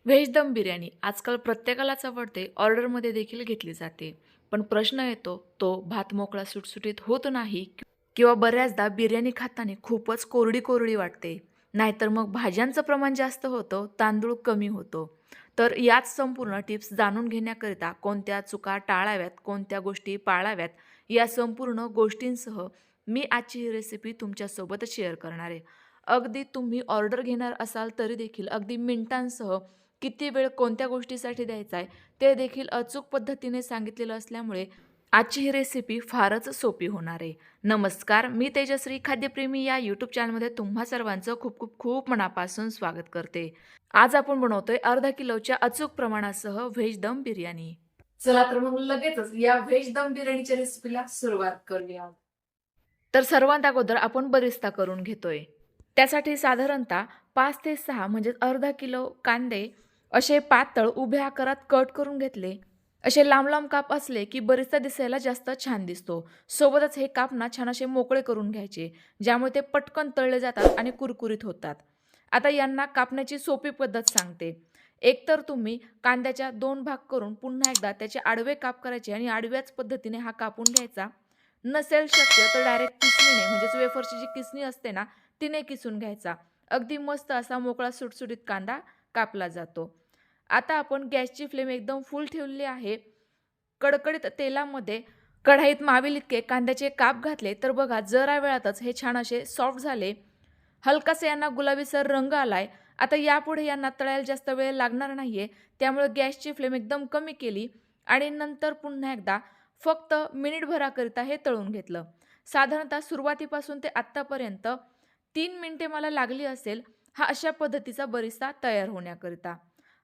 Veg दम बिर्याणी आजकाल प्रत्येकालाच आवडते, ऑर्डरमध्ये देखील घेतली जाते. पण प्रश्न येतो तो भात मोकळा सुटसुटीत होत नाही किंवा बऱ्याचदा बिर्याणी खाताना खूपच कोरडी कोरडी वाटते. नाहीतर मग भाज्यांचं प्रमाण जास्त होतं, तांदूळ कमी होतो. तर याच संपूर्ण टिप्स जाणून घेण्याकरिता कोणत्या चुका टाळाव्यात, कोणत्या गोष्टी पाळाव्यात, या संपूर्ण गोष्टींसह मी आजची ही रेसिपी तुमच्यासोबत शेअर करणार आहे. अगदी तुम्ही ऑर्डर घेणार असाल तरी देखील अगदी मिनिटांसह किती वेळ कोणत्या गोष्टीसाठी द्यायचा आहे ते देखील अचूक पद्धतीने सांगितलेलं असल्यामुळे आजची ही रेसिपी फारच सोपी होणार आहे. नमस्कार, मी तेजश्री खाद्यप्रेमी या यूट्यूब चॅनलमध्ये तुम्हा सर्वांचं खूप खूप खूप मनापासून स्वागत करते. आज आपण बनवतोय अर्धा किलोच्या अचूक प्रमाणासह व्हेज दम बिर्याणी. चला तर मग लगेचच या व्हेज दम बिर्याणीच्या रेसिपीला सुरुवात करूया. तर सर्वात अगोदर आपण बरिस्ता करून घेतोय. त्यासाठी साधारणतः 5 ते 6 म्हणजे अर्धा किलो कांदे असे पातळ उभ्या आकारात कट करून घेतले. असे लांब लांब काप असले की बरिस्ता दिसायला जास्त छान दिसतो. सोबतच हे काप ना छान असे मोकळे करून घ्यायचे, ज्यामुळे ते पटकन तळले जातात आणि कुरकुरीत होतात. आता यांना कापण्याची सोपी पद्धत सांगते. एकतर तुम्ही कांद्याच्या 2 भाग करून पुन्हा एकदा त्याचे आडवे काप करायचे आणि आडव्याच पद्धतीने हा कापून घ्यायचा. नसेल शक्य तर डायरेक्ट किसणीने म्हणजेच वेफरची जी किसणी असते ना, तिने किसून घ्यायचा. अगदी मस्त असा मोकळा सुटसुटीत कांदा कापला जातो. आता आपण गॅसची फ्लेम एकदम फुल ठेवलेली आहे. कडकडीत तेलामध्ये कढईत मावेल इतके कांद्याचे काप घातले तर बघा जरा वेळातच हे छान असे सॉफ्ट झाले. हलकासा यांना गुलाबीसर रंग आलाय. आता यापुढे यांना तळायला जास्त वेळ लागणार नाहीये. त्यामुळे गॅसची फ्लेम एकदम कमी केली आणि नंतर पुन्हा एकदा फक्त मिनिटभराकरिता हे तळून घेतलं. साधारणतः सुरुवातीपासून ते आत्तापर्यंत 3 मिनिटे मला लागली असेल हा अशा पद्धतीचा बरिस्ता तयार होण्याकरिता.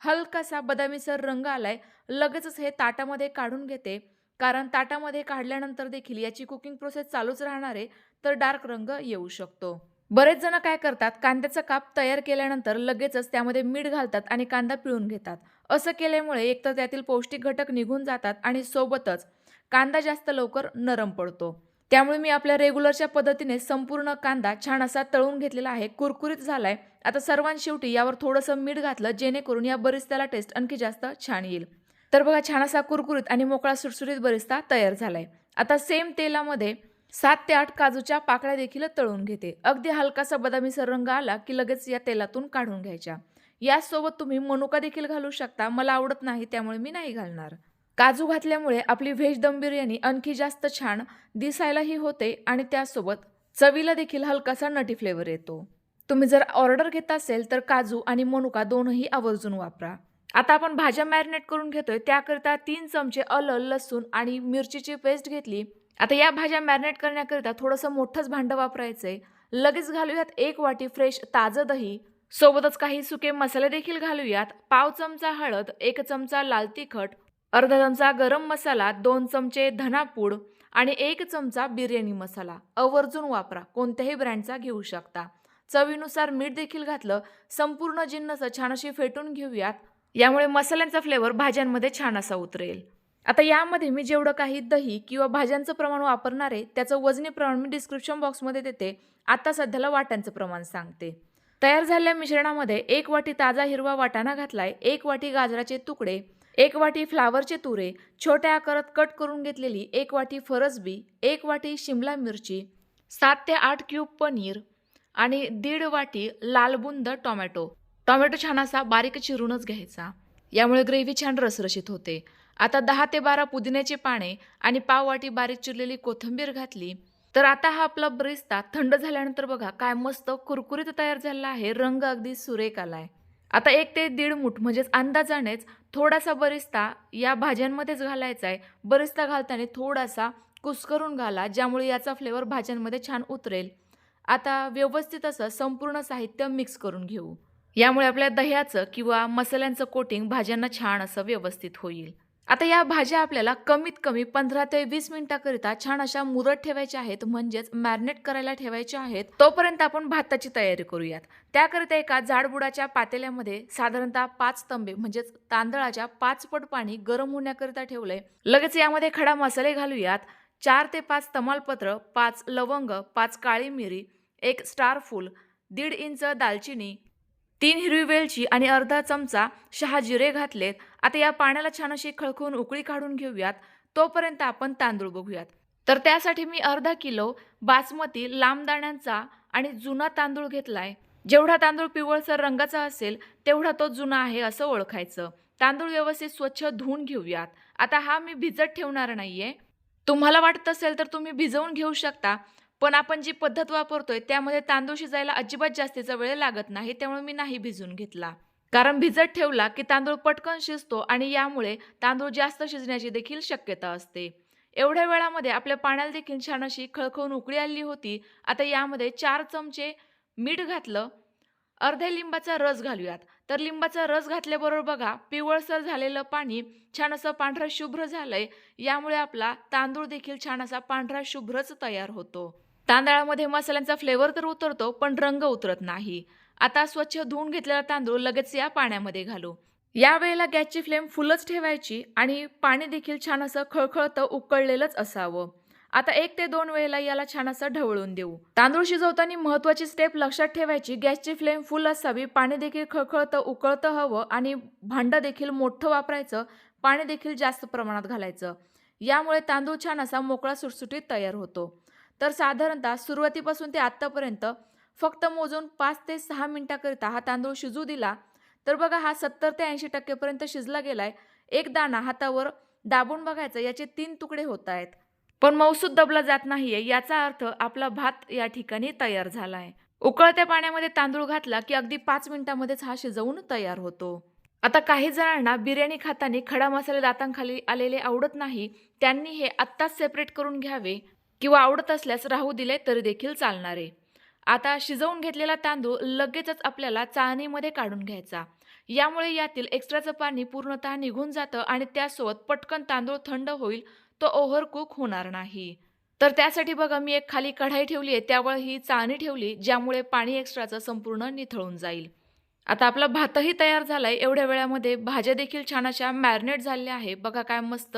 हलकासा बदामीसर रंग आलाय. लगेचच हे ताटामध्ये काढून घेते. कारण ताटामध्ये काढल्यानंतर देखील याची कुकिंग प्रोसेस चालूच राहणार आहे, तर डार्क रंग येऊ शकतो. बरेच जण काय करतात, कांद्याचा काप तयार केल्यानंतर लगेचच त्यामध्ये मीठ घालतात आणि कांदा पिळून घेतात. असं केल्यामुळे एकतर त्यातील पौष्टिक घटक निघून जातात आणि सोबतच कांदा जास्त लवकर नरम पडतो. त्यामुळे मी आपल्या रेग्युलरच्या पद्धतीने संपूर्ण कांदा छान असा तळून घेतलेला आहे, कुरकुरीत झालाय. आता सर्वात शेवटी यावर थोडंसं मीठ घातलं जेणेकरून या बरिस्त्याला टेस्ट आणखी जास्त छान येईल. तर बघा छान असा कुरकुरीत आणि मोकळा सुटसुटीत बरिस्ता तयार झालाय. आता सेम तेलामध्ये 7 ते 8 काजूच्या पाकळ्या देखील तळून घेते. अगदी हलकासा बदामीचा रंग आला की लगेच या तेलातून काढून घ्यायच्या. यासोबत तुम्ही मनुका देखील घालू शकता. मला आवडत नाही त्यामुळे मी नाही घालणार. काजू घातल्यामुळे आपली व्हेज दम बिर्याणी आणखी जास्त छान दिसायलाही होते आणि त्यासोबत चवीला देखील हलकासा नटी फ्लेवर येतो. तुम्ही जर ऑर्डर घेत असेल तर काजू आणि मनुका दोनही आवर्जून वापरा. आता आपण भाज्या मॅरिनेट करून घेतोय. त्याकरिता 3 चमचे आलं, लसूण आणि मिरचीची पेस्ट घेतली. आता या भाज्या मॅरिनेट करण्याकरिता थोडंसं मोठंच भांडं वापरायचंय. लगेच घालूयात 1 वाटी फ्रेश ताजं दही. सोबतच काही सुके मसाले देखील घालूयात. पाव चमचा हळद, 1 चमचा लाल तिखट, अर्धा चमचा गरम मसाला, 2 चमचे धनापूड आणि 1 चमचा बिर्याणी मसाला. आवर्जून वापरा. कोणत्याही ब्रँडचा घेऊ शकता. चवीनुसार मीठ देखील घातलं. संपूर्ण जिन्नस छान अशी फेटून घेऊयात. यामुळे मसाल्यांचा फ्लेवर भाज्यांमध्ये छान असा उतरेल. आता यामध्ये मी जेवढं काही दही किंवा भाज्यांचं प्रमाण वापरणार आहे त्याचं वजनी प्रमाण मी डिस्क्रिप्शन बॉक्समध्ये देते. आता सध्याला वाटांचं प्रमाण सांगते. तयार झालेल्या मिश्रणामध्ये 1 वाटी ताजा हिरवा वाटाणा घातलाय, 1 वाटी गाजराचे तुकडे, 1 वाटी फ्लावरचे तुरे, छोट्या आकारात कट करून घेतलेली 1 वाटी फरसबी, 1 वाटी शिमला मिरची, 7 ते 8 क्यूब पनीर आणि 1.5 वाटी लाल बुंद टोमॅटो. टोमॅटो छान असा बारीक चिरूनच घ्यायचा. यामुळे ग्रेव्ही छान रसरशीत होते. आता 10 ते 12 पुदिन्याची पाने आणि पाव वाटी बारीक चिरलेली कोथिंबीर घातली. तर आता हा आपला बरिस्ता थंड झाल्यानंतर बघा काय मस्त कुरकुरीत तयार झालेला आहे. रंग अगदी सुरेख आलाय. आता 1 ते 1.5 मूठ म्हणजेच अंदाजानेच थोडासा बरिस्ता या भाज्यांमध्येच घालायचा आहे. बरिस्ता घालताना थोडासा कुस्करून घाला, ज्यामुळे याचा फ्लेवर भाज्यांमध्ये छान उतरेल. आता व्यवस्थित असं संपूर्ण साहित्य मिक्स करून घेऊ. यामुळे आपल्या दह्याचं किंवा मसाल्यांचं कोटिंग भाज्यांना छान असं व्यवस्थित होईल. आता या भाज्या आपल्याला कमीत कमी 15 ते 20 मिनिटाकरिता छान अशा मुरत ठेवायच्या आहेत, म्हणजेच मॅरिनेट करायला ठेवायच्या आहेत. तोपर्यंत आपण भाताची तयारी करूयात. त्याकरिता एका जाडबुडाच्या पातेल्यामध्ये साधारणतः 5 तांबे म्हणजेच तांदळाच्या 5 पट पाणी गरम होण्याकरिता ठेवलंय. लगेच यामध्ये खडा मसाले घालूयात. 4 ते 5 तमालपत्र, 5 लवंग, 5 काळी मिरी, 1 स्टार फूल, 1.5 इंच दालचिनी, 3 हिरवी वेलची आणि अर्धा चमचा शहाजिरे घातलेत. आता या पाण्याला छान अशी खळखळून उकळी काढून घेऊयात. तोपर्यंत आपण तांदूळ बघूयात. तर त्यासाठी मी अर्धा किलो बासमती लांब दाण्यांचा आणि जुना तांदूळ घेतलाय. जेवढा तांदूळ पिवळसर रंगाचा असेल तेवढा तो जुना आहे असं ओळखायचं. तांदूळ व्यवस्थित स्वच्छ धुवून घेऊयात. आता हा मी भिजत ठेवणार नाहीये. तुम्हाला वाटत असेल तर तुम्ही भिजवून घेऊ शकता. पण आपण जी पद्धत वापरतोय त्यामध्ये तांदूळ शिजायला अजिबात जास्तीचा वेळ लागत नाही. त्यामुळे मी नाही भिजवून घेतला. कारण भिजत ठेवला की तांदूळ पटकन शिजतो आणि यामुळे तांदूळ जास्त शिजण्याची देखील शक्यता असते. एवढ्या वेळामध्ये आपल्या पाण्याला देखील छान अशी खळखळून उकळी आली होती. आता यामध्ये 4 चमचे मीठ घातलं. अर्ध्या लिंबाचा रस घालूयात. तर लिंबाचा रस घातल्याबरोबर बघा पिवळसर झालेलं पाणी छान असं पांढरं शुभ्र झालंय. यामुळे आपला तांदूळ देखील छान असा पांढरा शुभ्रच तयार होतो. तांदळामध्ये मसाल्यांचा फ्लेवर तर उतरतो पण रंग उतरत नाही. आता स्वच्छ धुवून घेतलेला तांदूळ लगेच या पाण्यामध्ये घालू. या वेळेला गॅसची फ्लेम फुलच ठेवायची आणि पाणी देखील छान असं खळखळतं उकळलेलंच असावं. आता 1 ते 2 वेळेला याला छान असं ढवळून देऊ. तांदूळ शिजवताना महत्त्वाची स्टेप लक्षात ठेवायची. गॅसची फ्लेम फुल असावी, पाणी देखील खळखळतं उकळतं हवं आणि भांडं देखील मोठं वापरायचं. पाणी देखील जास्त प्रमाणात घालायचं. यामुळे तांदूळ छान असा मोकळा सुटसुटीत तयार होतो. तर साधारणतः सुरुवातीपासून ते आत्तापर्यंत फक्त मोजून 5 ते 6 मिनिटाकरिता हा तांदूळ शिजू दिला. तर बघा हा 70 ते 80% पर्यंत शिजला गेलाय. एक दाणा हातावर दाबून बघायचा, याचे 3 तुकडे होत आहेत. पण मऊसूद दबला जात नाहीये. याचा अर्थ आपला भात या ठिकाणी तयार झालाय. उकळत्या पाण्यामध्ये तांदूळ घातला की अगदी 5 मिनिटांमध्येच हा शिजवून तयार होतो. आता काही जणांना बिर्याणी खाताना खडा मसाले दातांखाली आलेले आवडत नाही. त्यांनी हे आत्ताच सेपरेट करून घ्यावे किंवा आवडत असल्यास राहू दिले तरी देखील चालणार आहे. आता शिजवून घेतलेला तांदूळ लगेचच आपल्याला चाळणीमध्ये काढून घ्यायचा. यामुळे यातील एक्स्ट्राचं पाणी पूर्णतः निघून जातं आणि त्यासोबत पटकन तांदूळ थंड होईल. तो ओव्हर कुक होणार नाही. तर त्यासाठी बघा मी एक खाली कढाई ठेवली आहे. त्यावर ही चाळणी ठेवली ज्यामुळे पाणी एक्स्ट्राचं संपूर्ण निथळून जाईल. आता आपला भातही तयार झालाय. एवढ्या वेळामध्ये भाज्या देखील छान अशा मॅरिनेट झालेल्या आहे. बघा काय मस्त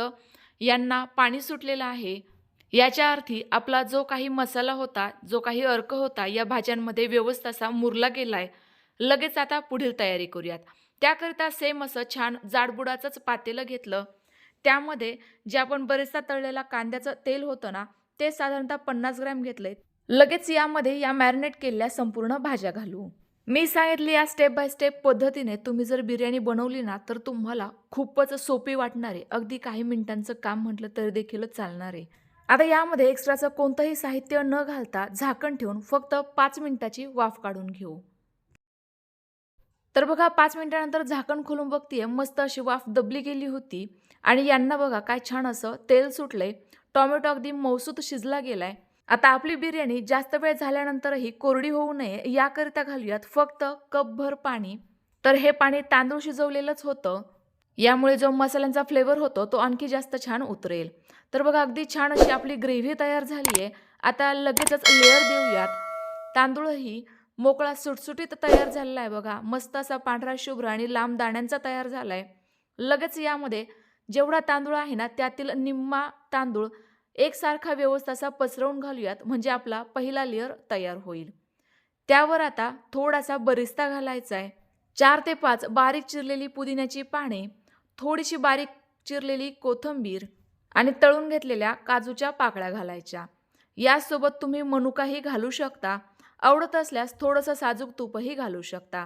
यांना पाणी सुटलेलं आहे. याच्या अर्थी आपला जो काही मसाला होता, जो काही अर्क होता या भाज्यांमध्ये व्यवस्थित असा मुरला गेलाय. लगेच आता पुढील तयारी करूयात. त्याकरिता सेम असं छान जाडबुडाचंच पातेलं घेतलं. त्यामध्ये जे आपण बरेचदा तळलेला कांद्याचं तेल होतं ना, ते साधारणतः 50 ग्रॅम घेतलंय. लगेच यामध्ये या मॅरिनेट केलेल्या संपूर्ण भाज्या घालू. मी सांगितली या स्टेप बाय स्टेप पद्धतीने तुम्ही जर बिर्याणी बनवली ना, तर तुम्हाला खूपच सोपी वाटणार आहे. अगदी काही मिनिटांचं काम म्हटलं तरी देखील चालणार आहे. आता यामध्ये एक्स्ट्राचं कोणतंही साहित्य न घालता झाकण ठेवून फक्त 5 मिनिटाची वाफ काढून घेऊ. तर बघा 5 मिनिटानंतर झाकण खोलून बघतीये, मस्त अशी वाफ दबली गेली होती आणि यांना बघा काय छान असं तेल सुटलंय. टोमॅटो अगदी मऊसूत शिजला गेलाय. आता आपली बिर्याणी जास्त वेळ झाल्यानंतरही कोरडी होऊ नये याकरिता घालूयात फक्त कपभर पाणी. तर हे पाणी तांदूळ शिजवलेलंच होतं. यामुळे जो मसाल्यांचा फ्लेवर होतो तो आणखी जास्त छान उतरेल. तर बघा अगदी छान अशी आपली ग्रेव्ही तयार झाली आहे. आता लगेचच लेअर देऊयात. तांदूळही मोकळा सुटसुटीत तयार झालेला आहे बघा. मस्त असा पांढरा शुभ्र आणि लांब दाण्यांचा तयार झालाय. लगेच यामध्ये जेवढा तांदूळ आहे ना, त्यातील निम्मा तांदूळ एकसारखा व्यवस्थित असा पसरवून घालूयात. म्हणजे आपला पहिला लेअर तयार होईल. त्यावर आता थोडासा बरिस्ता घालायचा आहे. 4 ते 5 बारीक चिरलेली पुदिन्याची पाने, थोडीशी बारीक चिरलेली कोथिंबीर आणि तळून घेतलेल्या काजूच्या पाकळ्या घालायच्या. यासोबत तुम्ही मनुकाही घालू शकता. आवडत असल्यास थोडंसं साजूक तूपही घालू शकता.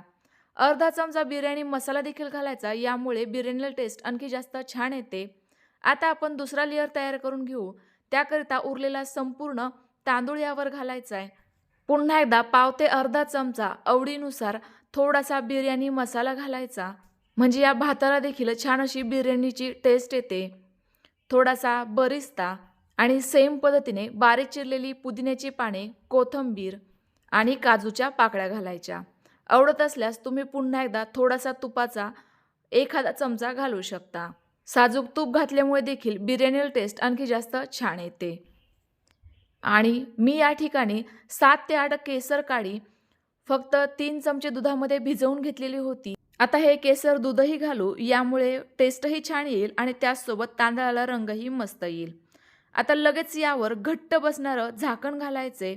अर्धा चमचा बिर्याणी मसाला देखील घालायचा. यामुळे बिर्याणीला टेस्ट आणखी जास्त छान येते. आता आपण दुसरा लेअर तयार करून घेऊ. त्याकरिता उरलेला संपूर्ण तांदूळ यावर घालायचा आहे. पुन्हा एकदा पाव ते अर्धा चमचा आवडीनुसार थोडासा बिर्याणी मसाला घालायचा. म्हणजे या भाताला देखील छान अशी बिर्याणीची टेस्ट येते. थोडासा बरिस्ता आणि सेम पद्धतीने बारीक चिरलेली पुदिन्याची पाने, कोथिंबीर आणि काजूच्या पाकळ्या घालायच्या. आवडत असल्यास तुम्ही पुन्हा एकदा थोडासा तुपाचा एखादा चमचा घालू शकता. साजूक तूप घातल्यामुळे देखील बिर्याणीला टेस्ट आणखी जास्त छान येते. आणि मी या ठिकाणी 7 ते 8 केसर काळी फक्त 3 चमचे दुधामध्ये भिजवून घेतलेली होती. आता हे केसर दूधही घालू. यामुळे टेस्टही छान येईल आणि त्याचसोबत तांदळाला रंगही मस्त येईल. आता लगेच यावर घट्ट बसणारं झाकण घालायचे.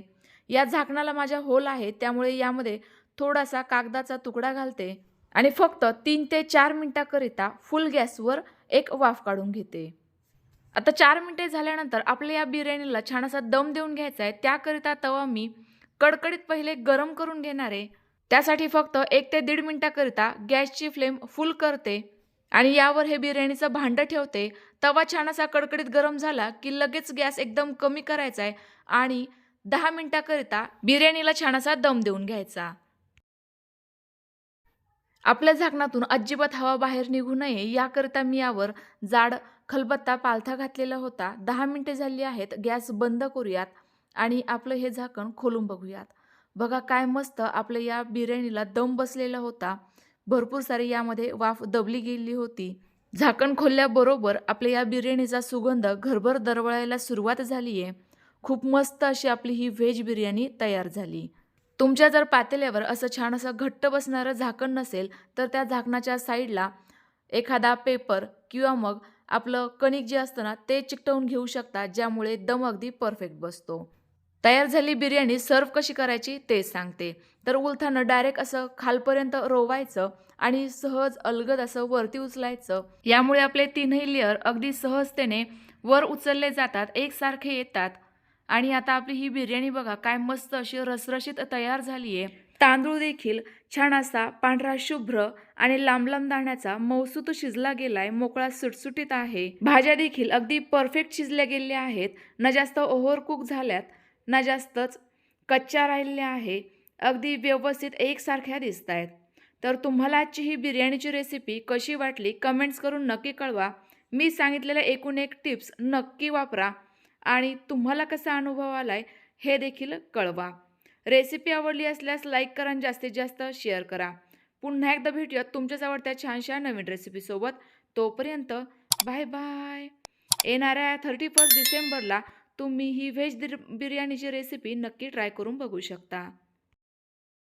या झाकणाला माझ्या होल आहे, त्यामुळे यामध्ये थोडासा कागदाचा तुकडा घालते आणि फक्त 3 ते 4 मिनिटाकरिता फुल गॅसवर एक वाफ काढून घेते. आता 4 मिनिटे झाल्यानंतर आपल्या या बिर्याणीला छान असा दम देऊन घ्यायचा आहे. त्याकरिता तवा मी कडकडीत पहिले गरम करून घेणार आहे. त्यासाठी फक्त 1 ते 1.5 मिनिटाकरिता गॅसची फ्लेम फुल करते आणि यावर हे बिर्याणीचं भांडं ठेवते. तवा छान असा कडकडीत गरम झाला की लगेच गॅस एकदम कमी करायचा आहे आणि 10 मिनिटाकरिता बिर्याणीला छान असा दम देऊन घ्यायचा. आपल्या झाकणातून अजिबात हवा बाहेर निघू नये याकरिता मी यावर जाड खलबत्ता पालथा घातलेला होता. 10 मिनिटे झाली आहेत. गॅस बंद करूयात आणि आपलं हे झाकण खोलून बघूयात. बघा काय मस्त आपल्या या बिर्याणीला दम बसलेला होता. भरपूर सारी यामध्ये वाफ दबली गेली होती. झाकण खोलल्याबरोबर आपल्या या बिर्याणीचा सुगंध घरभर दरवळायला सुरुवात झाली आहे. खूप मस्त अशी आपली ही व्हेज बिर्याणी तयार झाली. तुमच्या जर पातेल्यावर असं छान असं घट्ट बसणारं झाकण नसेल तर त्या झाकणाच्या साईडला एखादा पेपर किंवा मग आपलं कणिक जे असतं ना ते चिकटवून घेऊ शकता, ज्यामुळे दम अगदी परफेक्ट बसतो. तयार झाली बिर्याणी सर्व्ह कशी करायची ते सांगते. तर उलथानं डायरेक्ट असं खालपर्यंत रोवायचं आणि सहज अलगद असं वरती उचलायचं. यामुळे आपले तीनही लेयर अगदी सहजतेने वर उचलले जातात, एकसारखे येतात. आणि आता आपली ही बिर्याणी बघा काय मस्त अशी रसरशीत तयार झाली आहे. तांदूळ देखील छान असा पांढरा शुभ्र आणि लांब लांब दाण्याचा मऊसूत शिजला गेलाय, मोकळा सुटसुटीत आहे. भाज्या देखील अगदी परफेक्ट शिजल्या गेल्या आहेत, ना जास्त ओव्हर कुक झाल्यात ना जास्तच कच्च्या राहिलेल्या आहे. अगदी व्यवस्थित एकसारख्या दिसत आहेत. तर तुम्हाला आजची ही बिर्याणीची रेसिपी कशी वाटली कमेंट्स करून नक्की कळवा. मी सांगितलेल्या एकूण एक टिप्स नक्की वापरा आणि तुम्हाला कसा अनुभव आलाय हे देखील कळवा. रेसिपी आवडली असल्यास लाईक करा आणि जास्तीत जास्त शेअर करा. पुन्हा एकदा भेटूयात तुमच्याच आवडत्या छानशा नवीन रेसिपीसोबत. तोपर्यंत बाय बाय. येणाऱ्या 31 डिसेंबरला तुम्ही ही व्हेज बिर्याणीची रेसिपी नक्की ट्राय करून बघू शकता.